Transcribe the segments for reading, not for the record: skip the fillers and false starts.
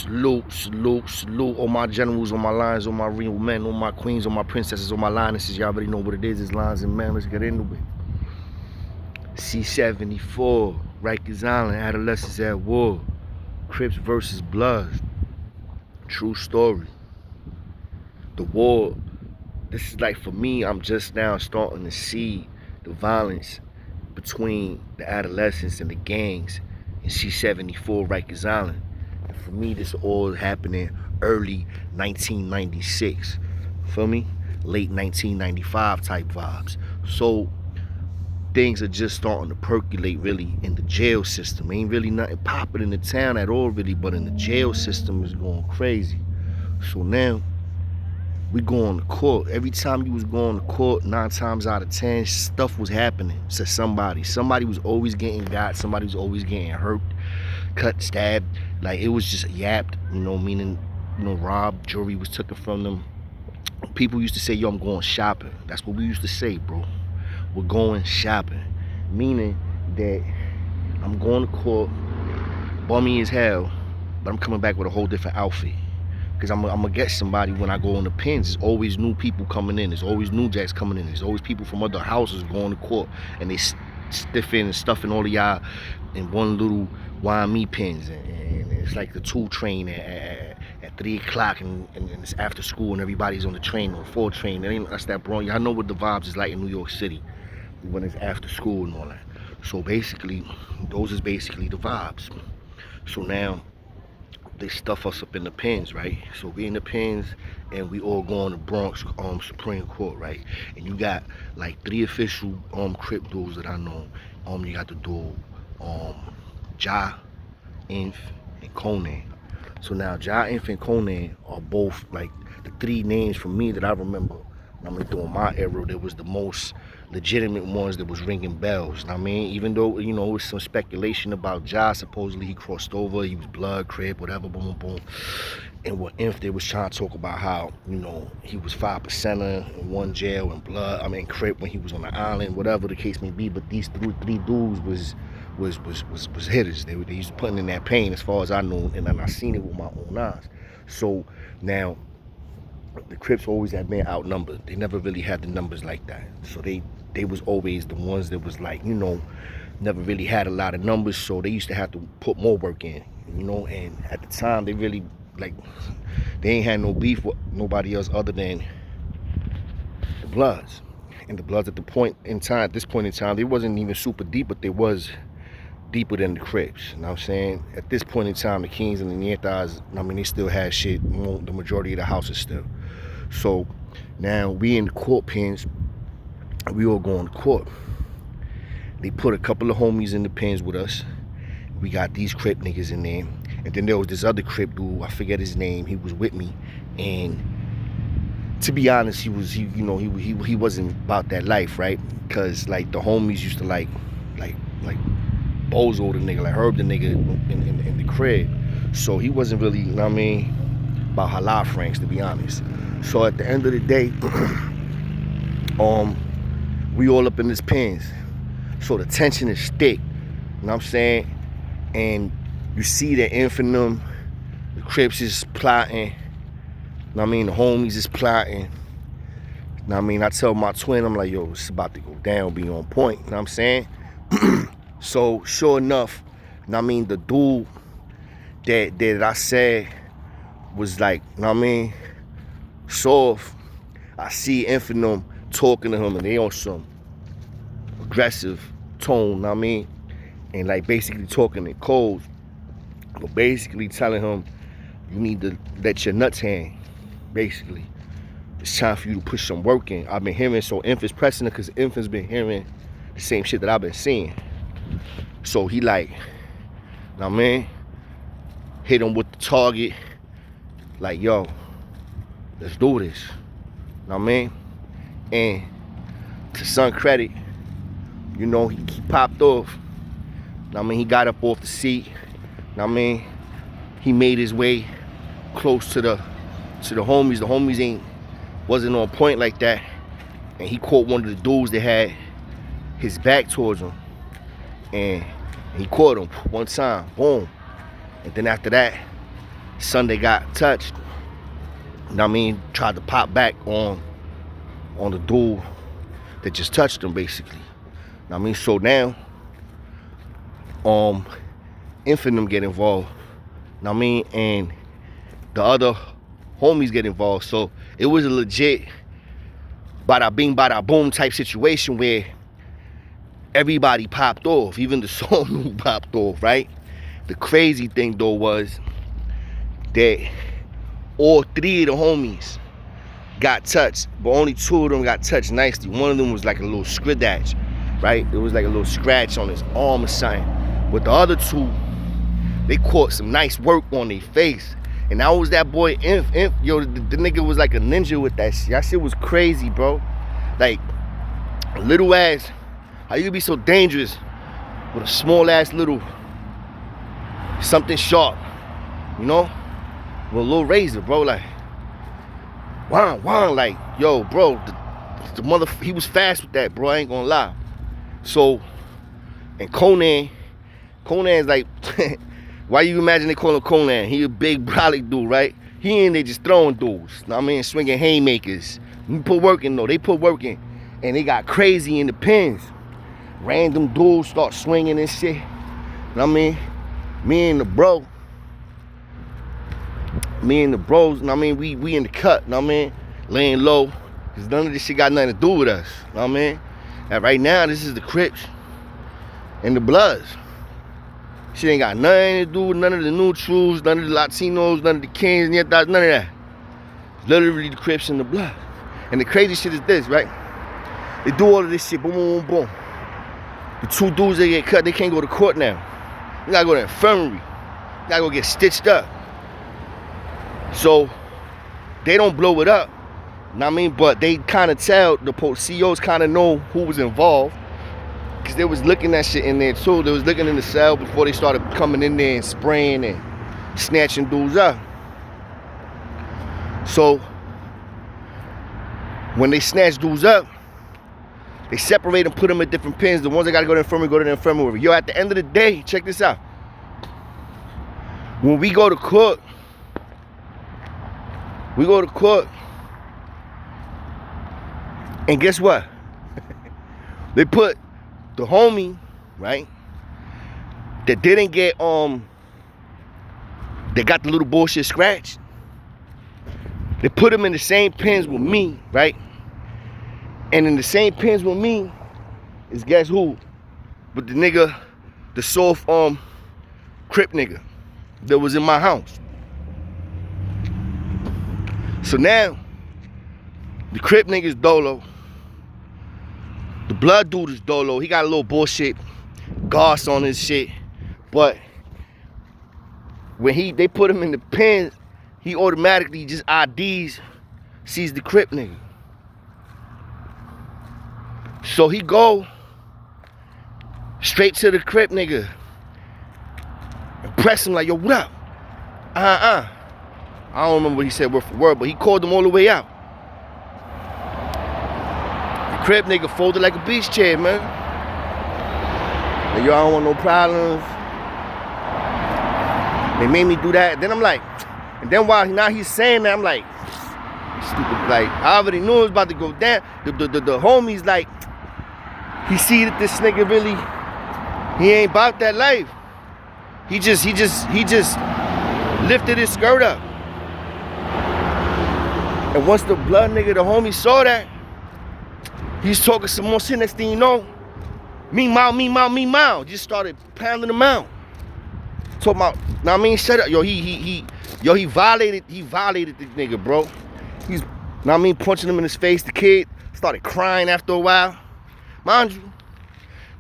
Salute. All my generals, all my lions, all my real men, all my queens, all my princesses, all my lionesses. Y'all already know what it is. It's lions and men. Let's get into it. C-74, Rikers Island, adolescents at war. Crips versus Bloods. True story. The war. This is like, for me, I'm just now starting to see the violence between the adolescents and the gangs in C-74, Rikers Island. And for me, this all happening early 1996. Feel me? Late 1995 type vibes. So things are just starting to percolate really in the jail system. Ain't really nothing popping in the town at all really, but in the jail system is going crazy. So now we going to court. Every time you was going to court, 9 times out of 10, stuff was happening to somebody. Somebody was always getting got. Somebody was always getting hurt, cut, stabbed. Like, it was just yapped, meaning, robbed, jewelry was taken from them. People used to say, yo, I'm going shopping. That's what we used to say, bro. We're going shopping. Meaning that I'm going to court, bummy as hell, but I'm coming back with a whole different outfit. Because I'm gonna get somebody when I go on the pins. There's always new people coming in. There's always new jacks coming in. There's always people from other houses going to court, and they stiffing and stuffing all of y'all in one little YME pins. And it's like the 2 train at 3 o'clock, and it's after school, and everybody's on the train, or 4 train. That's that, bro. Y'all know what the vibes is like in New York City when it's after school and all that. So basically, those is basically the vibes. So now they stuff us up in the pens, right? So we in the pens, and we all go on the Bronx Supreme Court, right? And you got like 3 official Crip dudes that I know. You got the dude Ja, Inf, and Conan. So now Ja, Inf, and Conan are both like the 3 names for me that I remember. During my era, there was the most legitimate ones that was ringing bells. Even though, it was some speculation about Ja, supposedly he crossed over, he was blood, crip, whatever, boom, boom, boom. And what Inf, they was trying to talk about how, he was 5%er in one jail, and crip when he was on the island, whatever the case may be. But these 3 dudes was hitters. They used to put in that pain, as far as I know, and I seen it with my own eyes. So now the Crips always had been outnumbered. They never really had the numbers like that. So they was always the ones that was like, never really had a lot of numbers, so they used to have to put more work in, and at the time they really, like, they ain't had no beef with nobody else other than the Bloods. And the Bloods at this point in time, they wasn't even super deep, but they was deeper than the Crips. You know what I'm saying? At this point in time, the Kings and the Nietas, they still had shit, the majority of the houses still. So now we in the court pens, and we all going to court. They put a couple of homies in the pens with us. We got these Crip niggas in there. And then there was this other Crip dude, I forget his name, he was with me. And to be honest, he wasn't about that life, right? Because like the homies used to like bozo the nigga, like Herb the nigga in the crib. So he wasn't really, about halal franks, to be honest. So at the end of the day, we all up in this pens. So the tension is thick, you know what I'm saying? And you see the Infamous, the Crips is plotting, the homies is plotting. I tell my twin, I'm like, yo, it's about to go down, be on point, you know what I'm saying? So sure enough, the dude that I said was like, soft. I see Infamous talking to him, and they on some aggressive tone, and like basically talking in codes, but basically telling him, you need to let your nuts hang. Basically, it's time for you to put some work in. I've been hearing, so Inf is pressing it because Inf has been hearing the same shit that I've been seeing. So he like, hit him with the target, like, yo, let's do this. And to son credit, he popped off. He got up off the seat. He made his way close to the homies. The homies wasn't on point like that. And he caught one of the dudes that had his back towards him. And he caught him one time, boom. And then after that, Sunday got touched. You know what I mean? Tried to pop back on the dude that just touched him, basically. You know what I mean? So now, Infinite get involved. You know what I mean? And the other homies get involved. So it was a legit bada bing, bada boom type situation where everybody popped off. Even the song popped off, right? The crazy thing though was that all three of the homies got touched, but only two of them got touched nicely. One of them was like a little scratch, right? It was like a little scratch on his arm or something. But the other two, they caught some nice work on their face. And that was that boy Imp. Yo, the nigga was like a ninja with that shit. That shit was crazy, bro. Like, a little ass, how you be so dangerous with a small ass little something sharp, you know? With a little razor, bro. Like, wow, like, yo, bro, the mother, he was fast with that, bro. I ain't gonna lie. So, and Conan's like, why you imagine they call him Conan? He a big brolic dude, right? He ain't there just throwing dudes. Know what I mean? Swinging haymakers. He put work in though. They put work in. And they got crazy in the pins. Random dudes start swinging and shit. Know what I mean? Me and the bros, know what I mean? We in the cut, know what I mean? Laying low. Cause none of this shit got nothing to do with us. Know what I mean? And right now, this is the Crips and the Bloods. Shit ain't got nothing to do with none of the neutrals, none of the Latinos, none of the Kings, none of that. It's literally the Crips and the Blood. And the crazy shit is this, right? They do all of this shit, boom, boom, boom, boom. The two dudes that get cut, they can't go to court now. They gotta go to the infirmary. They gotta go get stitched up. So, they don't blow it up. Know what I mean? But they kind of tell, the CEOs kind of know who was involved. Because they was looking at shit in there too. They was looking in the cell before they started coming in there and spraying and snatching dudes up. So, when they snatch dudes up, they separate and put them in different pins. The ones that gotta go to the infirmary, Yo, at the end of the day, check this out. When we go to court, and guess what? They put the homie, right, that didn't get, they got the little bullshit scratch. They put him in the same pins with me, right? And in the same pins with me is guess who? But the nigga, the soft Crip nigga that was in my house. So now, the Crip nigga is dolo. The Blood dude is dolo. He got a little bullshit goss on his shit. But when they put him in the pen, he automatically just IDs, sees the Crip nigga. So he go straight to the Crip nigga and press him like, yo, what up? I don't remember what he said word for word, but he called him all the way out. The Crip nigga folded like a beach chair, man. Like, yo, I don't want no problems. They made me do that. Then I'm like, and then while now he's saying that, I'm like, stupid. Like, I already knew it was about to go down. The homies like, he see that this nigga really, he ain't about that life. He just lifted his skirt up. And once the Blood nigga, the homie saw that, he's talking some more shit. Next thing you know, meow, just started pounding him out. Talking about, know what I mean, shut up. Yo, he violated the nigga, bro. He's, know what I mean, punching him in his face. The kid started crying after a while. Mind you,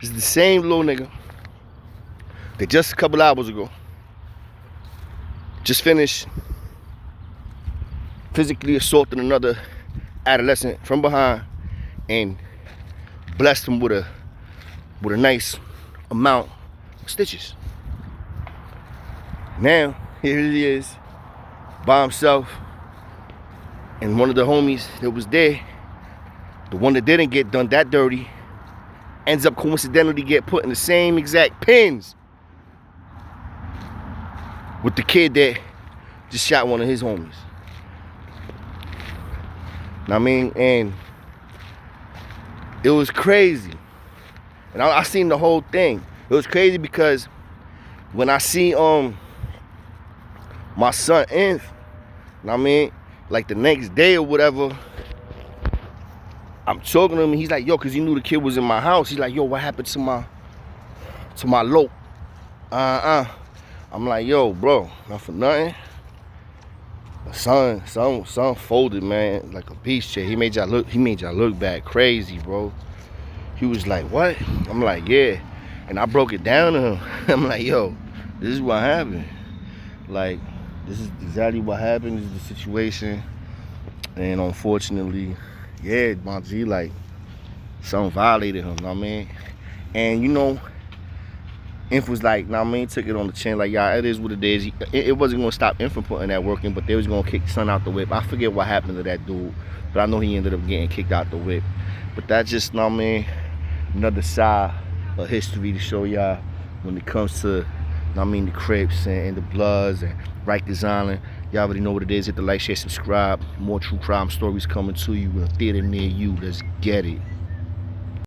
this is the same little nigga that just a couple hours ago just finished physically assaulting another adolescent from behind and blessed him with a nice amount of stitches. Now, here he is by himself, and one of the homies that was there, the one that didn't get done that dirty, ends up coincidentally get put in the same exact pins with the kid that just shot one of his homies. I mean, and it was crazy. And I seen the whole thing. It was crazy because when I see my son Inf, I mean, like the next day or whatever, I'm talking to him and he's like, yo, cause he knew the kid was in my house. He's like, yo, what happened to my lope? I'm like, yo, bro, not for nothing. Son folded, man, like a beast chair. He made y'all look bad crazy, bro. He was like, what? I'm like, yeah. And I broke it down to him. I'm like, yo, this is what happened. Like, this is exactly what happened. This is the situation. And unfortunately, yeah, my G, like, something violated him, know what I mean? And you know, Inf was like, know what I mean, took it on the chin, like, yeah, it is what it is. It wasn't gonna stop Inf from putting that work in, but they was gonna kick Son out the whip. I forget what happened to that dude, but I know he ended up getting kicked out the whip. But that's just, know what I mean, another side of history to show y'all when it comes to, know what I mean, the Crips and the Bloods and Rikers Island. Y'all already know what it is. Hit the like, share, subscribe. More true crime stories coming to you in a theater near you. Let's get it.